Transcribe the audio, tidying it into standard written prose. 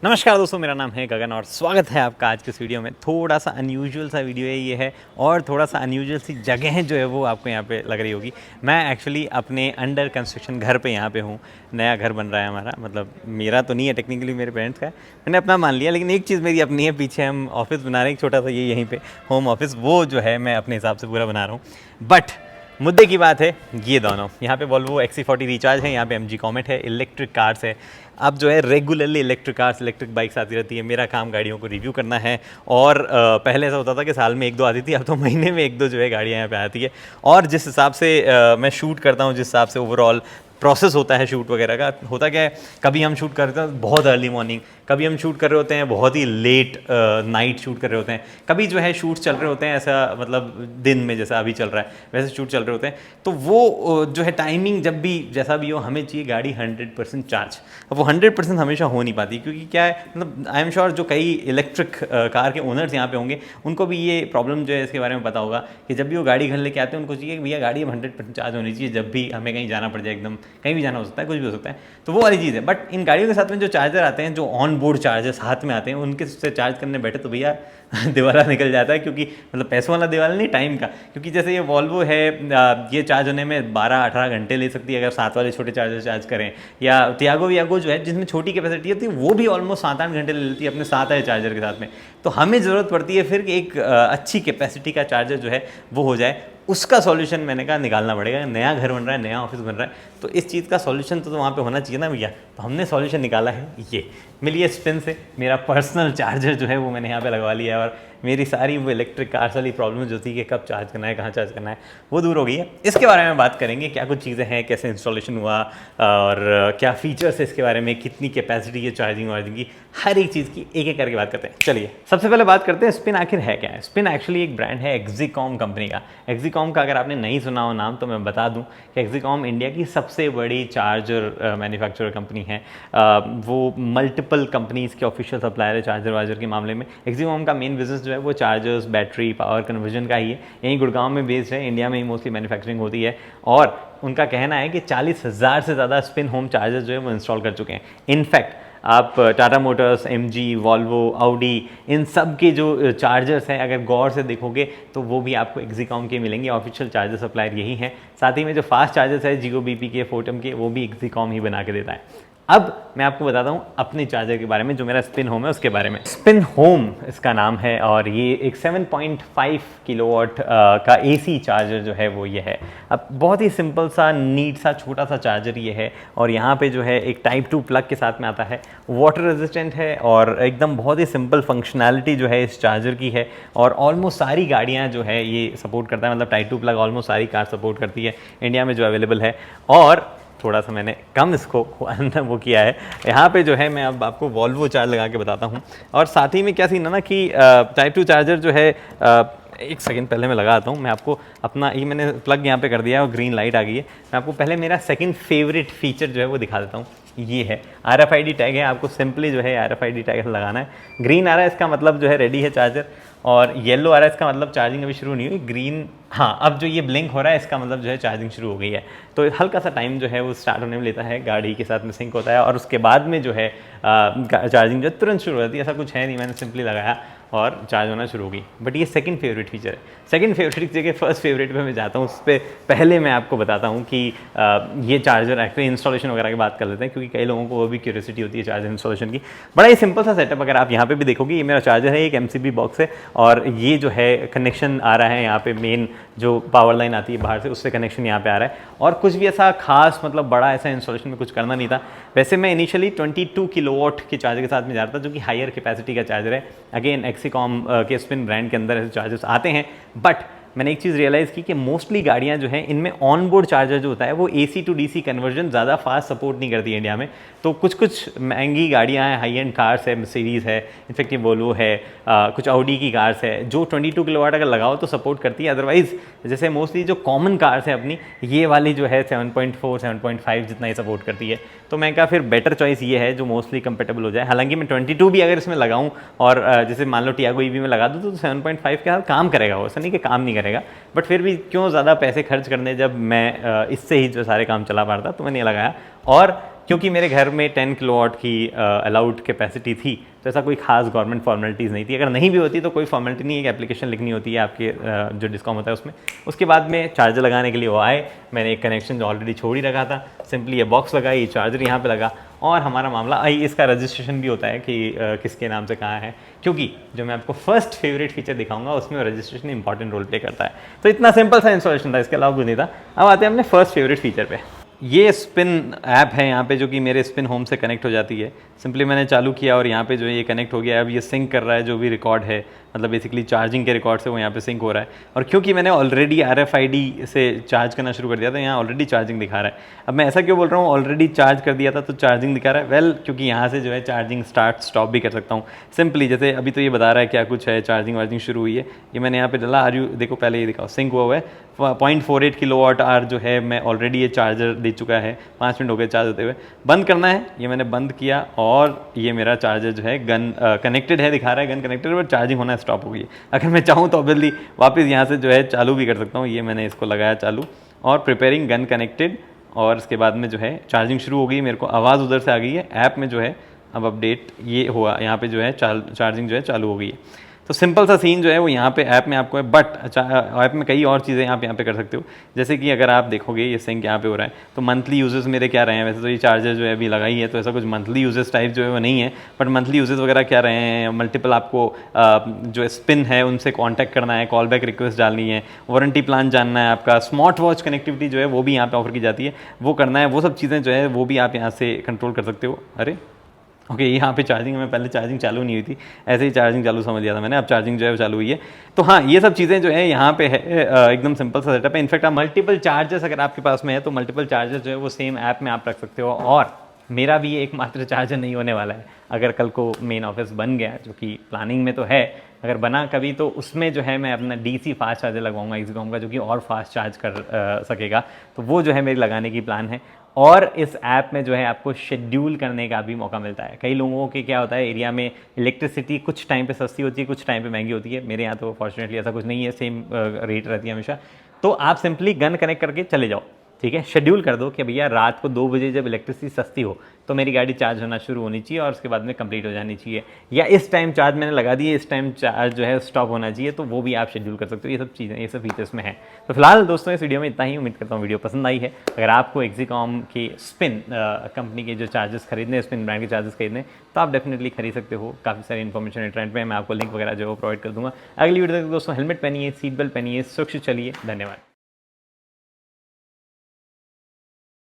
नमस्कार दोस्तों, मेरा नाम है गगन और स्वागत है आपका आज के इस वीडियो में। थोड़ा सा अनयूजुअल सा वीडियो है ये है और थोड़ा सा अनयूजुअल सी जगह जो है वो आपको यहाँ पे लग रही होगी। मैं एक्चुअली अपने अंडर कंस्ट्रक्शन घर पे यहाँ पे हूँ। नया घर बन रहा है हमारा, मतलब मेरा तो नहीं है, टेक्निकली मेरे पेरेंट्स का है, मैंने अपना मान लिया। लेकिन एक चीज़ मेरी अपनी है, पीछे हम ऑफिस बना रहे हैं छोटा सा, ये यहीं पर होम ऑफिस, वो जो है मैं अपने हिसाब से पूरा बना रहा हूँ। बट मुद्दे की बात है ये दोनों, यहाँ पे वॉल्वो XC40 रिचार्ज है, यहाँ पे MG कॉमेट है, इलेक्ट्रिक कार्स है। अब जो है regularly electric cars, electric bikes आती रहती है। मेरा काम गाड़ियों को रिव्यू करना है और पहले ऐसा होता था कि साल में 1-2 आती थी, अब तो महीने में 1-2 जो है गाड़ियाँ यहाँ पे आती है। और जिस हिसाब से मैं शूट करता हूँ, जिस हिसाब से ओवरऑल प्रोसेस होता है शूट वगैरह का, होता क्या है, कभी हम शूट करते हैं बहुत अर्ली मॉर्निंग, कभी हम शूट कर रहे होते हैं बहुत ही लेट नाइट शूट कर रहे होते हैं, कभी जो है शूट चल रहे होते हैं ऐसा, मतलब दिन में जैसा अभी चल रहा है वैसे शूट चल रहे होते हैं। तो वो जो है टाइमिंग जब भी जैसा भी हो, हमें चाहिए गाड़ी 100% चार्ज। अब वो 100% हमेशा हो नहीं पाती, क्योंकि क्या है, मतलब आई एम श्योर जो कई इलेक्ट्रिक कार के ओनर्स यहाँ पे होंगे उनको भी ये प्रॉब्लम जो है इसके बारे में पता होगा कि जब भी वो गाड़ी घर लेके आते हैं उनको चाहिए कि भैया गाड़ी 100% चार्ज होनी चाहिए, जब भी हमें कहीं जाना पड़ जाए, एकदम कहीं भी जाना हो सकता है, कुछ भी हो सकता है। तो वो वाली चीज़ है। बट इन गाड़ियों के साथ में जो चार्जर आते हैं, जो ऑन बोर्ड चार्जर्स हाथ में आते हैं, उनके से चार्ज करने बैठे तो भैया दिवाला निकल जाता है, क्योंकि मतलब पैसों वाला दिवाला नहीं, टाइम का। क्योंकि जैसे ये वॉल्वो है, ये चार्ज होने में 12-18 घंटे ले सकती है अगर 7 वाले छोटे चार्जर चार्ज करें, या टियागो जो है जिसमें छोटी कैपेसिटी होती है वो भी ऑलमोस्ट 7-8 घंटे ले लेती है अपने 7 वाले चार्जर के साथ में। तो हमें ज़रूरत पड़ती है फिर कि एक अच्छी कैपेसिटी का चार्जर जो है वो हो जाए। उसका सॉल्यूशन मैंने कहा निकालना पड़ेगा। नया घर बन रहा है, नया ऑफिस बन रहा है, तो इस चीज़ का सॉल्यूशन तो वहाँ पे होना चाहिए ना भैया। तो हमने सॉल्यूशन निकाला है ये। मिलिए स्पिन से मेरा पर्सनल चार्जर जो है वो मैंने यहाँ पे लगवा लिया है, और मेरी सारी वो इलेक्ट्रिक कार्स वाली प्रॉब्लम जो थी कि कब चार्ज करना है, कहाँ चार्ज करना है, वो दूर हो गई है। इसके बारे में बात करेंगे, क्या कुछ चीज़ें हैं, कैसे इंस्टॉलेशन हुआ और क्या फीचर्स है इसके बारे में, कितनी कैपेसिटी है चार्जिंग वार्जिंग की, हर एक चीज़ की एक एक करके बात करते हैं। चलिए सबसे पहले बात करते हैं स्पिन आखिर है क्या है। स्पिन एक्चुअली एक ब्रांड है एक्सिकॉम कंपनी का। एक्सिकॉम का अगर आपने नहीं सुना हो नाम तो मैं बता दूं कि एक्सिकॉम इंडिया की सबसे बड़ी चार्जर मैन्युफैक्चरर कंपनी है। वो मल्टीपल कंपनीज़ के ऑफिशियल सप्लायर है चार्जर वार्जर के मामले में। एक्सिकॉम का मेन बिजनेस जो है वो चार्जर्स, बैटरी, पावर कन्वर्जन का ही है। यहीं गुड़गांव में बेस्ड है, इंडिया में ही मोस्टली मैन्युफैक्चरिंग होती है। और उनका कहना है कि 40,000 से ज़्यादा स्पिन होम चार्जर जो है वो इंस्टॉल कर चुके हैं। इनफैक्ट आप Tata Motors, MG, Volvo, Audi, इन सब के जो चार्जर्स हैं अगर गौर से देखोगे तो वो भी आपको एक्सिकॉम के मिलेंगे। ऑफिशियल चार्जर सप्लायर यही हैं। साथ ही में जो फास्ट चार्जर्स है जियो BP के, फोर्टम के, वो भी एक्सिकॉम ही बना के देता है। अब मैं आपको बताता हूँ अपने चार्जर के बारे में, जो मेरा स्पिन होम है उसके बारे में। स्पिन होम इसका नाम है और ये एक 7.5 किलोवाट का AC चार्जर जो है वो ये है। अब बहुत ही सिंपल सा, नीट सा, छोटा सा चार्जर ये है। और यहाँ पे जो है एक Type 2 प्लग के साथ में आता है, वाटर रेजिस्टेंट है और एकदम बहुत ही सिंपल फंक्शनैलिटी जो है इस चार्जर की है। और ऑलमोस्ट सारी गाड़ियाँ जो है ये सपोर्ट करता है, मतलब Type 2 प्लग ऑलमोस्ट सारी कार सपोर्ट करती है इंडिया में जो अवेलेबल है। और थोड़ा सा मैंने कम इसको वो किया है। यहाँ पे जो है मैं अब आपको वॉल्वो चार्ज लगा के बताता हूँ। और साथ ही में क्या सीन है ना कि Type 2 चार्जर जो है, एक सेकंड पहले मैं लगाता हूँ। मैं आपको अपना ये मैंने प्लग यहाँ पे कर दिया है और ग्रीन लाइट आ गई है। मैं आपको पहले मेरा सेकंड फेवरेट फीचर जो है वो दिखा देता हूँ। ये है RFID टैग है, आपको सिंपली जो है RFID टैग लगाना है। ग्रीन आ रहा है इसका मतलब जो है रेडी है चार्जर, और येलो आ रहा है इसका मतलब चार्जिंग अभी शुरू नहीं हुई। ग्रीन, हाँ, अब जो ये ब्लिंक हो रहा है इसका मतलब जो है चार्जिंग शुरू हो गई है। तो हल्का सा टाइम जो है वो स्टार्ट होने में लेता है, गाड़ी के साथ में सिंक होता है और उसके बाद में जो है चार्जिंग जो तुरंत शुरू हो जाती है। ऐसा कुछ है नहीं, मैंने सिंपली लगाया और चार्ज होना शुरू हो गई। बट ये सेकंड फेवरेट फीचर है। सेकंड फेवरेट की जगह फर्स्ट फेवरेट पे मैं जाता हूँ। उस पर पहले मैं आपको बताता हूँ कि ये चार्जर एक्चुअली इंस्टॉलेशन वगैरह की बात कर लेते हैं, क्योंकि कई लोगों को वो भी क्यूरियोसिटी होती है चार्जर इंस्टॉलेशन की। बड़ा ही सिंपल सा सेटअप, अगर आप यहाँ पे भी देखोगे, ये मेरा चार्जर है, एक MCB बॉक्स है और ये जो है कनेक्शन आ रहा है यहाँ पे, मेन जो पावर लाइन आती है बाहर से, उससे कनेक्शन यहाँ पे आ रहा है। और कुछ भी ऐसा खास, मतलब बड़ा ऐसा इंस्टॉलेशन में कुछ करना नहीं था। वैसे मैं इनिशियली 22 किलोवाट के चार्जर के साथ में जा रहा था, जो कि हायर कैपेसिटी का चार्जर है। अगेन एक्सिकॉम के स्पिन ब्रांड के अंदर ऐसे चार्जर्स आते हैं। बट मैंने एक चीज़ रियलाइज़ की कि मोस्टली गाड़ियाँ जो हैं इनमें ऑन बोर्ड चार्जर जो होता है वो AC to DC कन्वर्जन ज़्यादा फास्ट सपोर्ट नहीं करती है इंडिया में। तो कुछ महंगी गाड़ियाँ हैं, हाई एंड कार्स है, मर्सिडीज़ है, इनफैक्ट ये वोल्वो है, कुछ ऑडी की कार्स है जो 22 किलोवाट अगर लगाओ तो सपोर्ट करती है। अदरवाइज़ जैसे मोस्टली जो कॉमन कार्स है अपनी, ये वाली जो है 7.4 7.5 जितना ही सपोर्ट करती है। तो मैं कहा फिर बेटर चॉइस ये है जो मोस्टली कंपेटेबल हो जाए। हालांकि मैं 22 भी अगर इसमें लगाऊं और जैसे मान लो टियागो EV में लगा दूं तो 7.5 के साथ काम करेगा वो, ऐसा नहीं कि काम नहीं करेगा। बट फिर भी क्यों ज़्यादा पैसे खर्च करने, जब मैं इससे ही जो सारे काम चला पा रहा था, तो मैंने ये लगाया। और क्योंकि मेरे घर में 10 किलोवाट की अलाउड कैपेसिटी थी, तो ऐसा कोई खास गवर्नमेंट फॉर्मेलिटीज़ नहीं थी। अगर नहीं भी होती तो कोई फॉर्मेलिटी नहीं है, एक एप्लीकेशन लिखनी होती है आपके जो डिस्कॉम होता है उसमें। उसके बाद में चार्जर लगाने के लिए वो आए, मैंने एक कनेक्शन जो ऑलरेडी छोड़ ही रखा था, सिंपली ये बॉक्स लगाई, चार्जर यहाँ पे लगा और हमारा मामला आई। इसका रजिस्ट्रेशन भी होता है कि किसके नाम से कहाँ है, क्योंकि जो मैं आपको फर्स्ट फेवरेट फीचर दिखाऊंगा उसमें रजिस्ट्रेशन इंपॉर्टेंट रोल प्ले करता है। तो इतना सिंपल सा इंस्टॉलेशन था, इसके अलावा कुछ नहीं था। अब आते हैं अपने फर्स्ट फेवरेट फीचर पे। ये स्पिन ऐप है यहाँ पे जो कि मेरे स्पिन होम से कनेक्ट हो जाती है। सिंपली मैंने चालू किया और यहाँ पे जो है ये कनेक्ट हो गया। अब ये सिंक कर रहा है जो भी रिकॉर्ड है, मतलब बेसिकली चार्जिंग के रिकॉर्ड से वो यहाँ पे सिंक हो रहा है। और क्योंकि मैंने ऑलरेडी RFID से चार्ज करना शुरू कर दिया था, यहाँ ऑलरेडी चार्जिंग दिखा रहा है। अब मैं ऐसा क्यों बोल रहा हूँ ऑलरेडी चार्ज कर दिया था तो चार्जिंग दिखा रहा है? वेल, क्योंककि यहाँ से जो है चार्जिंग स्टार्ट स्टॉप भी कर सकता हूँ सिंपली। जैसे अभी तो ये बता रहा है क्या कुछ है, चार्जिंग वार्जिंग शुरू हुई है। ये मैंने यहाँ पे डाला, आर यू देखो पहले ये दिखाओ, सिंक हुआ है 0.48 किलोवाट आवर जो है मैं ऑलरेडी ये चार्जर दे चुका है। 5 मिनट हो गए चार्ज होते हुए। बंद करना है, ये मैंने बंद किया और ये मेरा चार्जर जो है गन कनेक्टेड है, दिखा रहा है गन कनेक्टेड, और चार्जिंग होना स्टॉप हो गई है। अगर मैं चाहूँ तो ऑब्वियसली वापस यहाँ से जो है चालू भी कर सकता हूँ। ये मैंने इसको लगाया चालू और प्रिपेयरिंग गन कनेक्टेड, और इसके बाद में जो है चार्जिंग शुरू हो गई। मेरे को आवाज़ उधर से आ गई है ऐप में जो है। अब अपडेट ये हुआ, यहाँ पे जो है चार्जिंग जो है चालू हो गई है। तो सिंपल सा सीन जो है वो यहाँ पे ऐप में आपको है, बट ऐप में कई और चीज़ें आप यहाँ पे कर सकते हो। जैसे कि अगर आप देखोगे ये सिंक यहाँ पे हो रहा है, तो मंथली यूजेस मेरे क्या रहे हैं। वैसे तो ये चार्जर जो है अभी लगाई है तो ऐसा कुछ मंथली यूजेस टाइप जो है वो नहीं है, बट मंथली यूजेस वगैरह क्या रहे हैं, मल्टीपल आपको जो स्पिन है उनसे कॉन्टैक्ट करना है, कॉल बैक रिक्वेस्ट डालनी है, वारंटी प्लान जानना है, आपका स्मार्ट वॉच कनेक्टिविटी जो है वो भी यहाँ पे ऑफर की जाती है, वो करना है। वो सब चीज़ें जो है वो भी आप यहाँ से कंट्रोल कर सकते हो। अरे ओके, यहाँ पे चार्जिंग में पहले चार्जिंग चालू नहीं हुई थी, ऐसे ही चार्जिंग चालू समझ लिया था मैंने। अब चार्जिंग जो है वो चालू हुई है। तो हाँ, ये सब चीज़ें जो है यहाँ पे है, एकदम सिंपल सा सेटअप है। इनफैक्ट आप मल्टीपल चार्जर्स अगर आपके पास में है तो मल्टीपल चार्जर जो है वो सेम ऐप में आप रख सकते हो। और मेरा भी ये एकमात्र चार्जर नहीं होने वाला है। अगर कल को मेन ऑफिस बन गया, जो कि प्लानिंग में तो है, अगर बना कभी, तो उसमें जो है मैं अपना DC फास्ट चार्जर लगवाऊंगा एक्सिकॉम का, जो कि और फास्ट चार्ज कर सकेगा। तो वो जो है मेरी लगाने की प्लान है। और इस ऐप में जो है आपको शेड्यूल करने का भी मौका मिलता है। कई लोगों के क्या होता है, एरिया में इलेक्ट्रिसिटी कुछ टाइम पे सस्ती होती है, कुछ टाइम पे महंगी होती है। मेरे यहाँ तो फॉर्चुनेटली ऐसा कुछ नहीं है, सेम रेट रहती है हमेशा। तो आप सिंपली गन कनेक्ट करके चले जाओ, ठीक है। शेड्यूल कर दो कि भैया रात को 2 बजे जब इलेक्ट्रिसिटी सस्ती हो तो मेरी गाड़ी चार्ज होना शुरू होनी चाहिए और उसके बाद में कंप्लीट हो जानी चाहिए, या इस टाइम चार्ज मैंने लगा दी है, इस टाइम चार्ज जो है स्टॉप होना चाहिए। तो वो भी आप शेड्यूल कर सकते हो। ये सब चीज़ें, ये सब फीचर्स में है। तो फिलहाल दोस्तों इस वीडियो में इतना ही। उम्मीद करता हूँ वीडियो पसंद आई है। अगर आपको एक्सिकॉम के स्पिन कंपनी के जो चार्जेस खरीदने, स्पिन ब्रांड के चार्जेस खरीदने, तो आप डेफिनेटली खरीद सकते हो। काफ़ी सारी इन्फॉर्मेशन इंटरनेट में, मैं आपको लिंक वगैरह जो है वो प्रोवाइड कर दूँगा। अगली वीडियो तक दोस्तों हेलमेट पहनिए, सीट बेल्ट पहनिए, सुरक्षित चलिए। धन्यवाद।